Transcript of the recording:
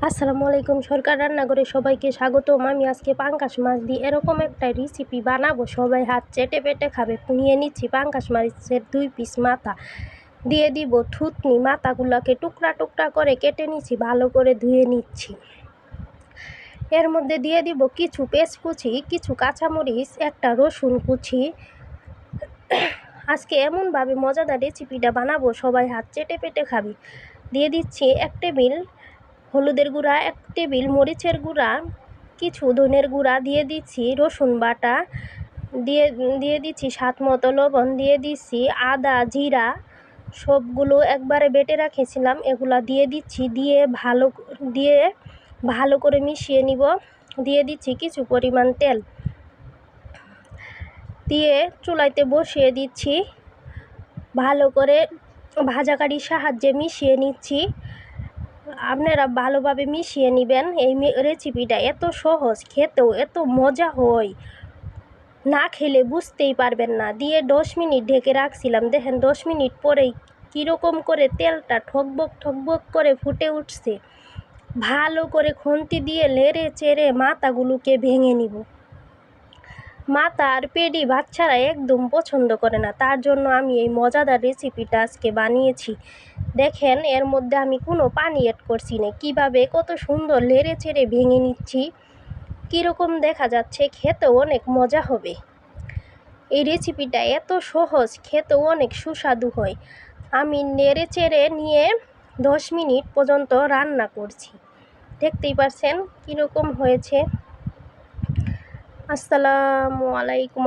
আসসালামু আলাইকুম। সরকার রান্নাঘরে সবাইকে স্বাগতম। আমি আজকে পাঙ্গাস মাছ দিয়ে এরকম একটা রেসিপি বানাবো, সবাই হাত চেটে পেটে খাবে। নিয়ে নিচ্ছি পাঙ্গাস মাছের 2 পিস মাথা, দিয়ে দিব থুতনি। মাথাগুলোকে টুকরা টুকরা করে কেটে নিচ্ছি, ভালো করে ধুয়ে নিচ্ছি। এর মধ্যে দিয়ে দিব কিছু পেঁয়াজ কুচি, কিছু কাঁচামরিচ, একটা রসুন কুচি। আজকে এমনভাবে মজাদার রেসিপিটা বানাবো, সবাই হাত চেটে পেটে খাবে। দিয়ে দিচ্ছি 1 টেবিল হলুদের গুঁড়া, 1 টেবিল মরিচের গুঁড়া, কিছু ধনের গুঁড়া, দিয়ে দিচ্ছি রসুন বাটা, দিয়ে দিচ্ছি স্বাদ মতো লবণ, দিয়ে দিচ্ছি আদা জিরা সবগুলো একবারে বেটে রেখেছিলাম, এগুলা দিয়ে দিচ্ছি। দিয়ে ভালো করে মিশিয়ে নিব। দিয়ে দিচ্ছি কিছু পরিমাণ তেল, দিয়ে চুলাইতে বসিয়ে দিচ্ছি। ভালো করে ভাজাকাঠির সাহায্যে মিশিয়ে নিচ্ছি। আপনারা ভালোভাবে মিশিয়ে নেবেন। এই রেসিপিটা এত সহজ, খেতেও এত মজা হয়, না খেলে বুঝতেই পারবেন না। দিয়ে 10 মিনিট ঢেকে রাখছিলাম, দেখেন 10 মিনিট পরেই কীরকম করে তেলটা ঠকবক ঠকবক করে ফুটে উঠছে। ভালো করে খুন্তি দিয়ে লেড়ে চেড়ে মাথাগুলোকে ভেঙে নিব। মাথা আর পেডি বাচ্চারা একদম পছন্দ করে না, তার জন্য আমি এই মজাদার রেসিপিটা আজকে বানিয়েছি। দেখেন এর মধ্যে আমি কোনো পানি অ্যাড করছি না, কীভাবে কত সুন্দর লেড়ে চেড়ে ভেঙে নিচ্ছি। কীরকম দেখা যাচ্ছে, খেতেও অনেক মজা হবে। এই রেসিপিটা এত সহজ, খেতেও অনেক সুস্বাদু হয়। আমি নেড়ে চেড়ে নিয়ে 10 মিনিট পর্যন্ত রান্না করছি। দেখতেই পাচ্ছেন কীরকম হয়েছে। আসসালামু আলাইকুম।